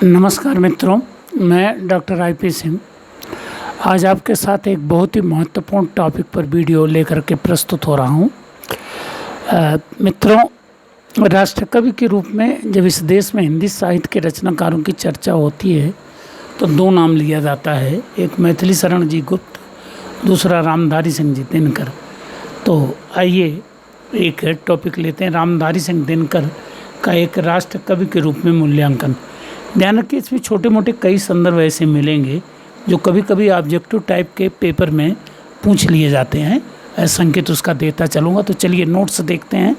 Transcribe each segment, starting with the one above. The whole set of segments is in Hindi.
नमस्कार मित्रों, मैं डॉक्टर आईपी सिंह आज आपके साथ एक बहुत ही महत्वपूर्ण टॉपिक पर वीडियो लेकर के प्रस्तुत हो रहा हूँ। मित्रों, राष्ट्रकवि के रूप में जब इस देश में हिंदी साहित्य के रचनाकारों की चर्चा होती है तो दो नाम लिया जाता है, एक मैथिली शरण जी गुप्त, दूसरा रामधारी सिंह जी दिनकर। तो आइए एक टॉपिक लेते हैं, रामधारी सिंह दिनकर का एक राष्ट्रकवि के रूप में मूल्यांकन। ध्यान रखिए, इसमें छोटे मोटे कई संदर्भ ऐसे मिलेंगे जो कभी कभी ऑब्जेक्टिव टाइप के पेपर में पूछ लिए जाते हैं, संकेत उसका देता चलूँगा। तो चलिए नोट्स देखते हैं।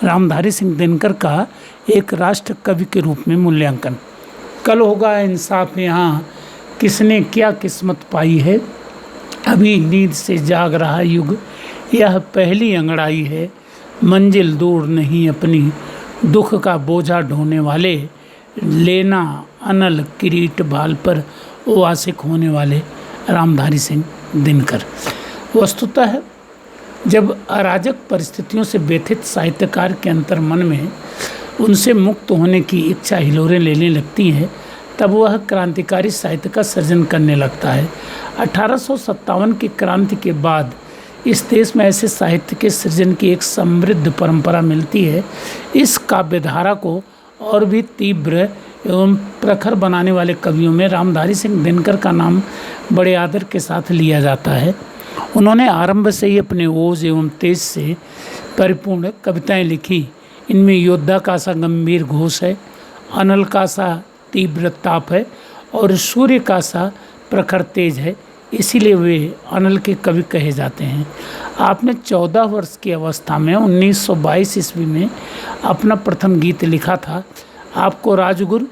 रामधारी सिंह दिनकर का एक राष्ट्र कवि के रूप में मूल्यांकन। कल होगा इंसाफ यहाँ, किसने क्या किस्मत पाई है, अभी नींद से जाग रहा युग, यह पहली अंगड़ाई है, मंजिल दूर नहीं अपनी, दुख का बोझा ढोने वाले, लेना अनल किरीट बाल पर, वो आशिक होने वाले रामधारी सिंह दिनकर। वस्तुतः जब अराजक परिस्थितियों से व्यथित साहित्यकार के अंतर मन में उनसे मुक्त होने की इच्छा हिलोरें लेने लगती है, तब वह क्रांतिकारी साहित्य का सृजन करने लगता है। 1857 की क्रांति के बाद इस देश में ऐसे साहित्य के सृजन की एक समृद्ध परंपरा मिलती है। इस काव्यधारा को और भी तीव्र एवं प्रखर बनाने वाले कवियों में रामधारी सिंह दिनकर का नाम बड़े आदर के साथ लिया जाता है। उन्होंने आरंभ से ही अपने ओज एवं तेज से परिपूर्ण कविताएं लिखी। इनमें योद्धा का सा गंभीर घोष है, अनल का सा तीव्र ताप है और सूर्य का सा प्रखर तेज है, इसीलिए वे अनल के कवि कहे जाते हैं। आपने 14 वर्ष की अवस्था में 1922 ईस्वी में अपना प्रथम गीत लिखा था। आपको राजगुरु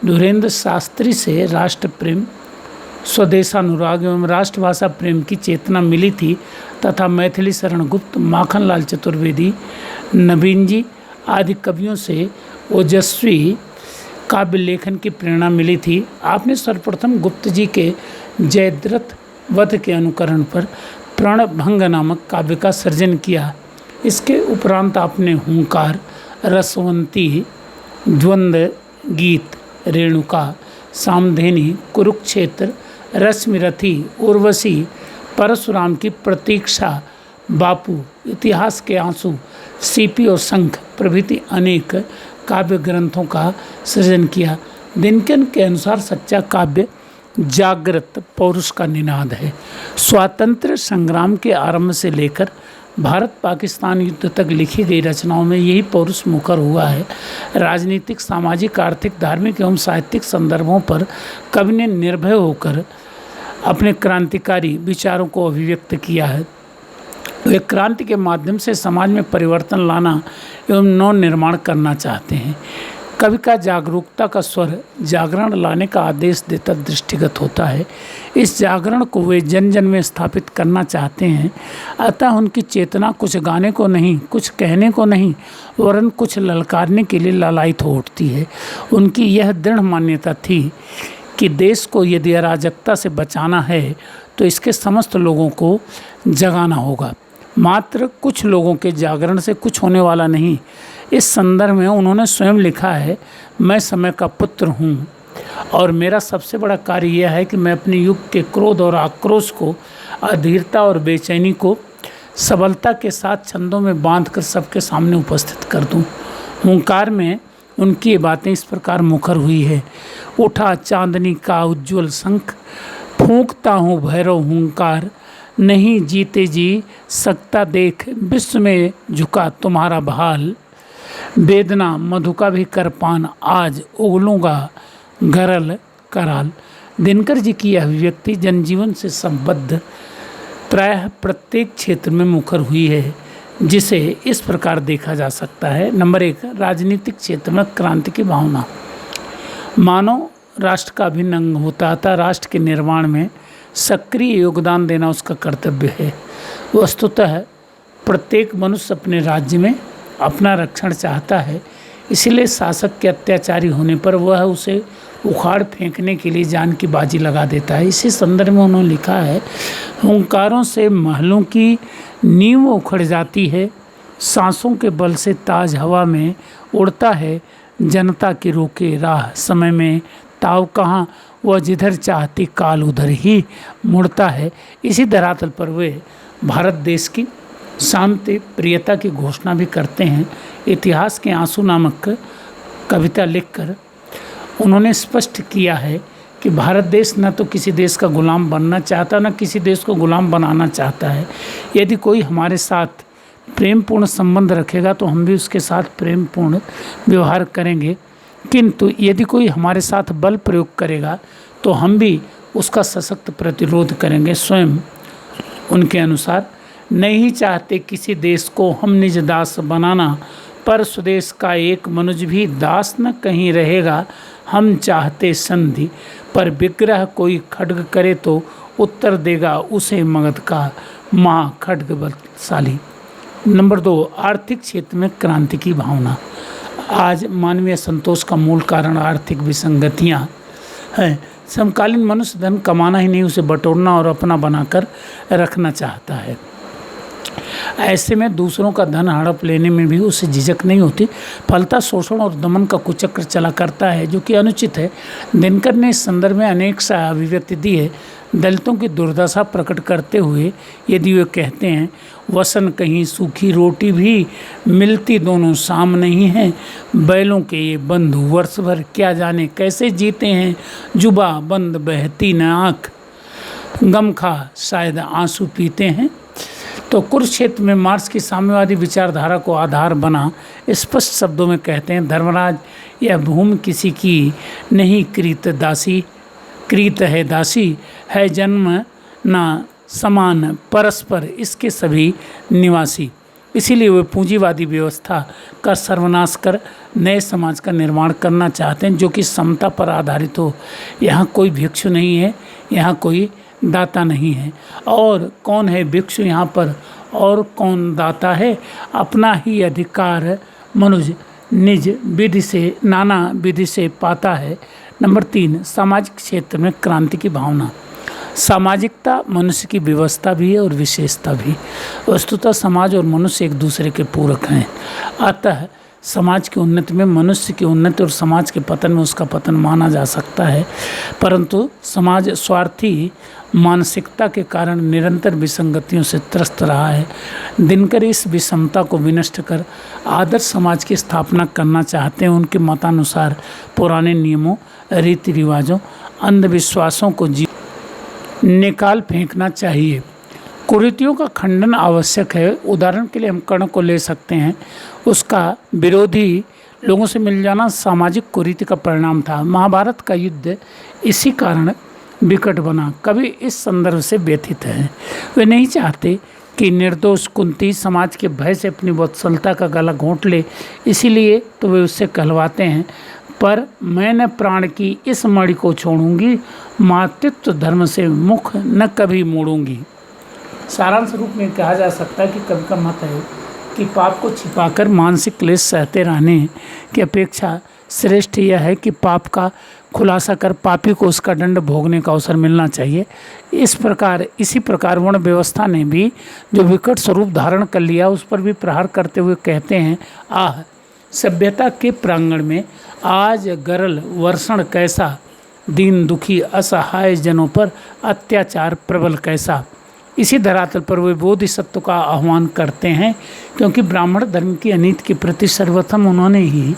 धुरेंद्र शास्त्री से राष्ट्र प्रेम, स्वदेशानुराग एवं राष्ट्रभाषा प्रेम की चेतना मिली थी तथा मैथिली शरण गुप्त, माखनलाल चतुर्वेदी, नवीन जी आदि कवियों से ओजस्वी काव्य लेखन की प्रेरणा मिली थी। आपने सर्वप्रथम गुप्त जी के जयद्रथ वध के अनुकरण पर प्रणभंग नामक काव्य का सृजन किया। इसके उपरांत आपने हुंकार, रसवंती, द्वंद्व गीत, रेणुका, सामधेनी, कुरुक्षेत्र, रश्मिरथी, उर्वशी, परशुराम की प्रतीक्षा, बापू, इतिहास के आंसू, सीपी और शंख प्रभृति अनेक काव्य ग्रंथों का सृजन किया। दिनकर के अनुसार सच्चा काव्य जागृत पौरुष का निनाद है। स्वातंत्र्य संग्राम के आरंभ से लेकर भारत पाकिस्तान युद्ध तक लिखी गई रचनाओं में यही पौरुष मुखर हुआ है। राजनीतिक, सामाजिक, आर्थिक, धार्मिक एवं साहित्यिक संदर्भों पर कवि ने निर्भय होकर अपने क्रांतिकारी विचारों को अभिव्यक्त किया है। वे क्रांति के माध्यम से समाज में परिवर्तन लाना एवं नव निर्माण करना चाहते हैं। कवि का जागरूकता का स्वर जागरण लाने का आदेश देता दृष्टिगत होता है। इस जागरण को वे जन जन में स्थापित करना चाहते हैं। अतः उनकी चेतना कुछ गाने को नहीं, कुछ कहने को नहीं, वरन कुछ ललकारने के लिए ललायित हो उठती है। उनकी यह दृढ़ मान्यता थी कि देश को यदि अराजकता से बचाना है तो इसके समस्त लोगों को जगाना होगा। मात्र कुछ लोगों के जागरण से कुछ होने वाला नहीं। इस संदर्भ में उन्होंने स्वयं लिखा है, मैं समय का पुत्र हूँ और मेरा सबसे बड़ा कार्य यह है कि मैं अपने युग के क्रोध और आक्रोश को, अधीरता और बेचैनी को सबलता के साथ छंदों में बांधकर सबके सामने उपस्थित कर दूँ। हुंकार में उनकी ये बातें इस प्रकार मुखर हुई है। उठा चांदनी का उज्ज्वल शंख, फूंकता हूँ भैरव हुंकार, नहीं जीते जी सकता देख विश्व में झुका तुम्हारा भाल, वेदना मधु का भी करपान, आज उगलूँगा गरल कराल। दिनकर जी की यह अभिव्यक्ति जनजीवन से संबद्ध प्रायः प्रत्येक क्षेत्र में मुखर हुई है, जिसे इस प्रकार देखा जा सकता है। नंबर 1, राजनीतिक क्षेत्र में क्रांति की भावना। मानव राष्ट्र का अभिन्न अंग होता था, राष्ट्र के निर्माण में सक्रिय योगदान देना उसका कर्तव्य है। वस्तुतः प्रत्येक मनुष्य अपने राज्य में अपना रक्षण चाहता है, इसीलिए शासक के अत्याचारी होने पर वह उसे उखाड़ फेंकने के लिए जान की बाजी लगा देता है। इसी संदर्भ में उन्होंने लिखा है, हुंकारों से महलों की नींव उखड़ जाती है, सांसों के बल से ताज हवा में उड़ता है, जनता की रोके राह समय में ताव कहाँ, वह जिधर चाहती काल उधर ही मुड़ता है। इसी धरातल पर वे भारत देश की शांति प्रियता की घोषणा भी करते हैं। इतिहास के आंसू नामक कविता लिखकर उन्होंने स्पष्ट किया है कि भारत देश न तो किसी देश का गुलाम बनना चाहता, न किसी देश को गुलाम बनाना चाहता है। यदि कोई हमारे साथ प्रेमपूर्ण संबंध रखेगा तो हम भी उसके साथ प्रेमपूर्ण व्यवहार करेंगे, किंतु यदि कोई हमारे साथ बल प्रयोग करेगा तो हम भी उसका सशक्त प्रतिरोध करेंगे। स्वयं उनके अनुसार, नहीं चाहते किसी देश को हम निज दास बनाना, पर स्वदेश का एक मनुज भी दास न कहीं रहेगा। हम चाहते संधि, पर विग्रह कोई खड्ग करे तो उत्तर देगा उसे मगध का महा खड्ग बलशाली। नंबर 2, आर्थिक क्षेत्र में क्रांति की भावना। आज मानवीय संतोष का मूल कारण आर्थिक विसंगतियाँ हैं। समकालीन मनुष्य धन कमाना ही नहीं, उसे बटोरना और अपना बनाकर रखना चाहता है। ऐसे में दूसरों का धन हड़प लेने में भी उसे झिझक नहीं होती। फलता शोषण और दमन का कुचक्र चला करता है, जो कि अनुचित है। दिनकर ने इस संदर्भ में अनेक सा अभिव्यक्ति दी है। दलितों की दुर्दशा प्रकट करते हुए यदि वे कहते हैं, वसन कहीं सूखी रोटी भी मिलती दोनों शाम नहीं है। बैलों के ये बंधु वर्ष भर क्या जाने कैसे जीते हैं। जुबा बंद बहती न आँख, गम खा शायद आंसू पीते हैं। तो कुरुक्षेत्र में मार्क्स की साम्यवादी विचारधारा को आधार बना स्पष्ट शब्दों में कहते हैं, धर्मराज, यह भूमि किसी की नहीं कृत है दासी, है जन्म न समान परस्पर इसके सभी निवासी। इसीलिए वे पूंजीवादी व्यवस्था का सर्वनाश कर नए समाज का निर्माण करना चाहते हैं, जो कि समता पर आधारित हो। यहाँ कोई भिक्षु नहीं है, यहाँ कोई दाता नहीं है। और कौन है भिक्षु यहाँ पर और कौन दाता है? अपना ही अधिकार मनुष्य निज विधि से नाना विधि से पाता है। नंबर 3, सामाजिक क्षेत्र में क्रांति की भावना। सामाजिकता मनुष्य की व्यवस्था भी है और विशेषता भी। वस्तुतः समाज और मनुष्य एक दूसरे के पूरक हैं। अतः समाज की उन्नति में मनुष्य की उन्नति और समाज के पतन में उसका पतन माना जा सकता है, परंतु समाज स्वार्थी मानसिकता के कारण निरंतर विसंगतियों से त्रस्त रहा है। दिनकर इस विषमता को विनष्ट कर आदर्श समाज की स्थापना करना चाहते हैं। उनके मतानुसार पुराने नियमों, रीति रिवाजों, अंधविश्वासों को निकाल फेंकना चाहिए। कुरीतियों का खंडन आवश्यक है। उदाहरण के लिए हम कर्ण को ले सकते हैं। उसका विरोधी लोगों से मिल जाना सामाजिक कुरीति का परिणाम था। महाभारत का युद्ध इसी कारण विकट बना। कवि इस संदर्भ से व्यथित हैं। वे नहीं चाहते कि निर्दोष कुंती समाज के भय से अपनी वत्सलता का गला घोंट ले, इसीलिए तो वे उससे कहलवाते हैं, पर मैं न प्राण की इस मणि को छोड़ूंगी, मातृत्व धर्म से मुख न कभी मोड़ूंगी। सारांश रूप में कहा जा सकता है कि कवि का मत है कि पाप को छिपाकर मानसिक क्लेश सहते रहने की अपेक्षा श्रेष्ठ यह है कि पाप का खुलासा कर पापी को उसका दंड भोगने का अवसर मिलना चाहिए। इसी प्रकार वर्ण व्यवस्था ने भी जो विकट स्वरूप धारण कर लिया, उस पर भी प्रहार करते हुए कहते हैं, आह सभ्यता के प्रांगण में आज गरल वर्षण कैसा, दीन दुखी असहाय जनों पर अत्याचार प्रबल कैसा। इसी धरातल पर वे बोधिसत्व का आह्वान करते हैं, क्योंकि ब्राह्मण धर्म की अनीति के प्रति सर्वप्रथम उन्होंने ही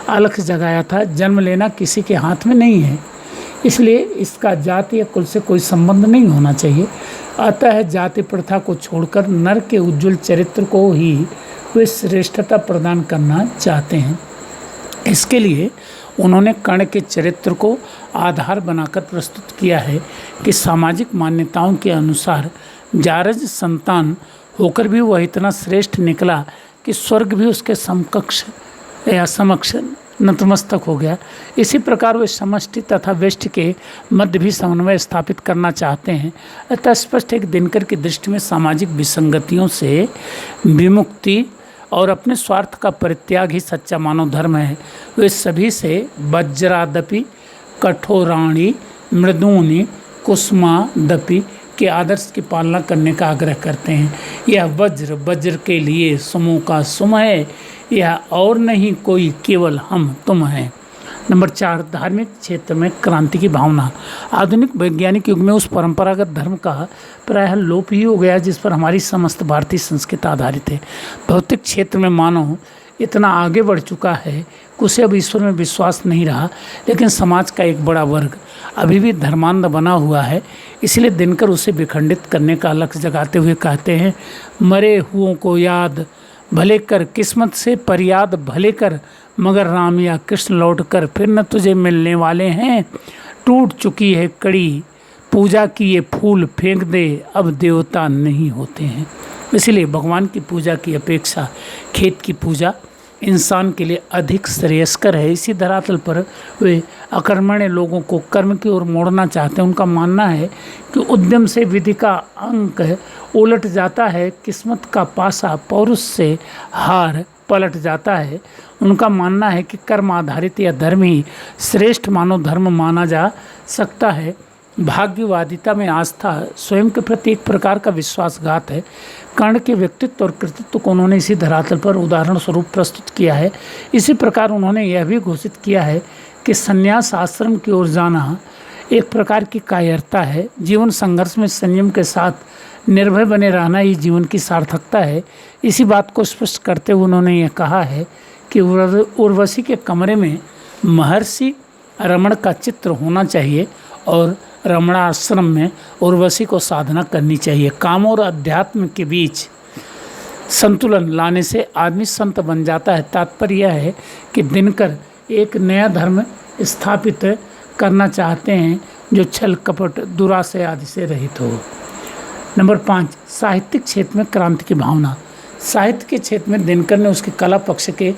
अलख जगाया था। जन्म लेना किसी के हाथ में नहीं है, इसलिए इसका जाति या कुल से कोई संबंध नहीं होना चाहिए। अतः जाति प्रथा को छोड़कर नर के उज्ज्वल चरित्र को ही वे श्रेष्ठता प्रदान करना चाहते हैं। इसके लिए उन्होंने कर्ण के चरित्र को आधार बनाकर प्रस्तुत किया है कि सामाजिक मान्यताओं के अनुसार जारज संतान होकर भी वह इतना श्रेष्ठ निकला कि स्वर्ग भी उसके समकक्ष या समक्ष नतमस्तक हो गया। इसी प्रकार वे समष्टि तथा व्यष्टि के मध्य भी समन्वय स्थापित करना चाहते हैं। अतः स्पष्ट है कि दिनकर की दृष्टि में सामाजिक विसंगतियों से विमुक्ति और अपने स्वार्थ का परित्याग ही सच्चा मानव धर्म है। वे सभी से वज्रादपि कठोराणी मृदूनि कुसुमादपि के आदर्श की पालना करने का आग्रह करते हैं। यह वज्र के लिए सुमों का सुम है, यह और नहीं कोई केवल हम तुम हैं। नंबर 4, धार्मिक क्षेत्र में क्रांति की भावना। आधुनिक वैज्ञानिक युग में उस परंपरागत धर्म का प्रायः लोप ही हो गया जिस पर हमारी समस्त भारतीय संस्कृति आधारित है। भौतिक क्षेत्र में मानव इतना आगे बढ़ चुका है कि उसे अब ईश्वर में विश्वास नहीं रहा, लेकिन समाज का एक बड़ा वर्ग अभी भी धर्मांध बना हुआ है। इसलिए दिनकर उसे विखंडित करने का लक्ष्य जगाते हुए कहते हैं, मरे हुओं को याद भले कर, किस्मत से फरियाद भले कर, मगर राम या कृष्ण लौट कर फिर न तुझे मिलने वाले हैं। टूट चुकी है कड़ी पूजा की ये फूल फेंक दे, अब देवता नहीं होते हैं। इसलिए भगवान की पूजा की अपेक्षा खेत की पूजा इंसान के लिए अधिक श्रेयस्कर है। इसी धरातल पर वे अकर्मण्य लोगों को कर्म की ओर मोड़ना चाहते हैं। उनका मानना है कि उद्यम से विधि का अंक उलट जाता है, किस्मत का पासा पौरुष से हार पलट जाता है। उनका मानना है कि कर्म आधारित या धर्म ही श्रेष्ठ मानव धर्म माना जा सकता है। भाग्यवादिता में आस्था स्वयं के प्रति एक प्रकार का विश्वासघात है। कर्ण के व्यक्तित्व और कृतित्व को उन्होंने इसी धरातल पर उदाहरण स्वरूप प्रस्तुत किया है। इसी प्रकार उन्होंने यह भी घोषित किया है कि संन्यास आश्रम की ओर जाना एक प्रकार की कायरता है। जीवन संघर्ष में संयम के साथ निर्भय बने रहना ही जीवन की सार्थकता है। इसी बात को स्पष्ट करते हुए उन्होंने यह कहा है कि उर्वशी के कमरे में महर्षि रमण का चित्र होना चाहिए और रमणाश्रम में उर्वशी को साधना करनी चाहिए। काम और अध्यात्म के बीच संतुलन लाने से आदमी संत बन जाता है। तात्पर्य यह है कि दिनकर एक नया धर्म स्थापित करना चाहते हैं जो छल कपट दुराशय आदि से रहित हो। नंबर 5, साहित्यिक क्षेत्र में क्रांति की भावना। साहित्य के क्षेत्र में दिनकर ने उसके कला पक्ष को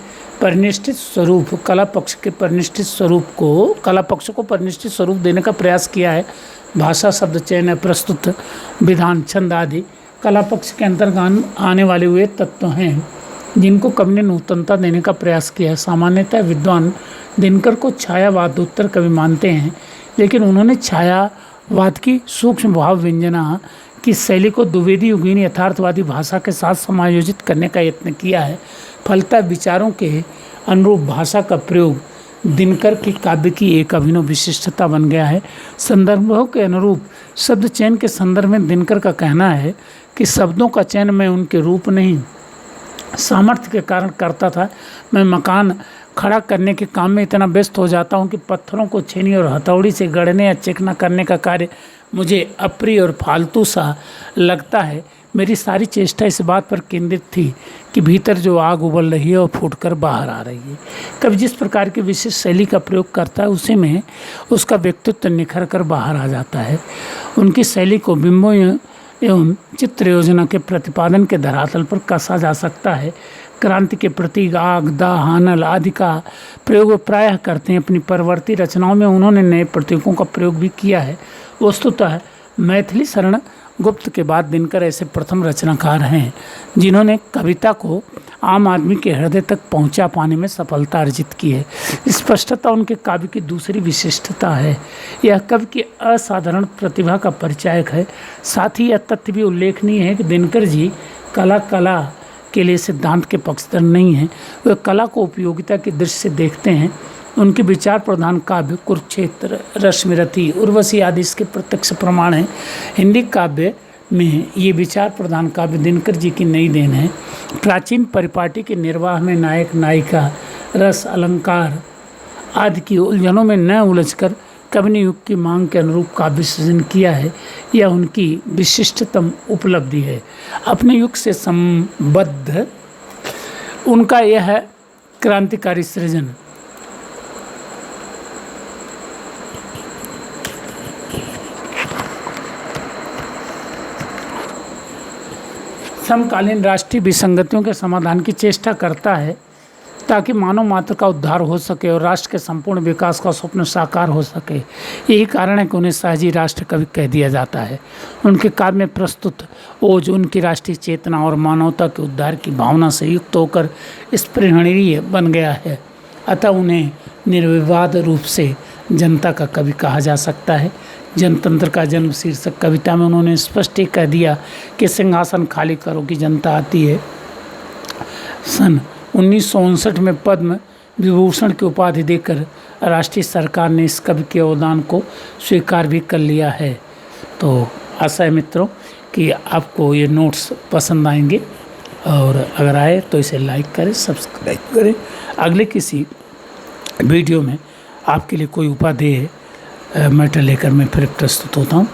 परिनिष्ठित स्वरूप देने का प्रयास किया है। भाषा, शब्द चयन, प्रस्तुत विधान, छंद आदि कला पक्ष के अंतर्गत आने वाले वे तत्व हैं जिनको कवि ने नूतनता देने का प्रयास किया है। सामान्यतः विद्वान दिनकर को छायावादोत्तर कवि मानते हैं, लेकिन उन्होंने छायावाद की सूक्ष्म भाव व्यंजना की शैली को द्विवेदी युगीन यथार्थवादी भाषा के साथ समायोजित करने का यत्न किया है। फलतः विचारों के अनुरूप भाषा का प्रयोग दिनकर के काव्य की एक अभिनव विशिष्टता बन गया है। संदर्भों के अनुरूप शब्द चयन के संदर्भ में दिनकर का कहना है कि शब्दों का चयन मैं उनके रूप नहीं सामर्थ्य के कारण करता था। मैं मकान खड़ा करने के काम में इतना व्यस्त हो जाता हूँ कि पत्थरों को छेनी और हथौड़ी से गढ़ने या चिकना करने का कार्य मुझे अप्रिय और फालतू सा लगता है। मेरी सारी चेष्टा इस बात पर केंद्रित थी कि भीतर जो आग उबल रही है और फूटकर बाहर आ रही है। कभी जिस प्रकार की विशेष शैली का प्रयोग करता है उसी में उसका व्यक्तित्व निखर कर बाहर आ जाता है। उनकी शैली को बिंबों एवं चित्र योजना के प्रतिपादन के धरातल पर कसा जा सकता है। क्रांति के प्रतीक आग, दाह, हानल आदि का प्रयोग प्रायः करते हैं। अपनी परवर्ती रचनाओं में उन्होंने नए प्रतीकों का प्रयोग भी किया है। वस्तुतः मैथिली शरण गुप्त के बाद दिनकर ऐसे प्रथम रचनाकार हैं जिन्होंने कविता को आम आदमी के हृदय तक पहुंचा पाने में सफलता अर्जित की है। स्पष्टता उनके काव्य की दूसरी विशिष्टता है। यह कवि की असाधारण प्रतिभा का परिचायक है। साथ ही यह तथ्य भी उल्लेखनीय है कि दिनकर जी कला के लिए सिद्धांत के पक्षधर नहीं हैं। वे कला को उपयोगिता की दृष्टि से देखते हैं। उनके विचार प्रधान काव्य कुरुक्षेत्र, रश्मिरथी, उर्वशी आदि इसके प्रत्यक्ष प्रमाण हैं। हिंदी काव्य में ये विचार प्रधान काव्य दिनकर जी की नई देन है। प्राचीन परिपाटी के निर्वाह में नायक नायिका, रस, अलंकार आदि की उलझनों में न उलझकर कवि ने युग की मांग के अनुरूप काव्य सृजन किया है। यह उनकी विशिष्टतम उपलब्धि है। अपने युग से संबद्ध उनका यह क्रांतिकारी सृजन समकालीन राष्ट्रीय विसंगतियों के समाधान की चेष्टा करता है ताकि मानव मात्र का उद्धार हो सके और राष्ट्र के संपूर्ण विकास का स्वप्न साकार हो सके। यही कारण है कि उन्हें सहजी राष्ट्र कवि कह दिया जाता है। उनके काव्य में प्रस्तुत ओज उनकी राष्ट्रीय चेतना और मानवता के उद्धार की भावना से युक्त होकर स्पृहणीय बन गया है। अतः उन्हें निर्विवाद रूप से जनता का कवि कहा जा सकता है। जनतंत्र का जन्म शीर्षक कविता में उन्होंने स्पष्ट ही कह दिया कि सिंहासन खाली करो कि जनता आती है। सन 1959 में पद्म विभूषण की उपाधि देकर राष्ट्रीय सरकार ने इस कवि के अवदान को स्वीकार भी कर लिया है। तो आशा है मित्रों कि आपको ये नोट्स पसंद आएंगे, और अगर आए तो इसे लाइक करें, सब्सक्राइब करें। अगले किसी वीडियो में आपके लिए कोई उपादेय मैटर लेकर मैं फिर प्रस्तुत होता हूँ।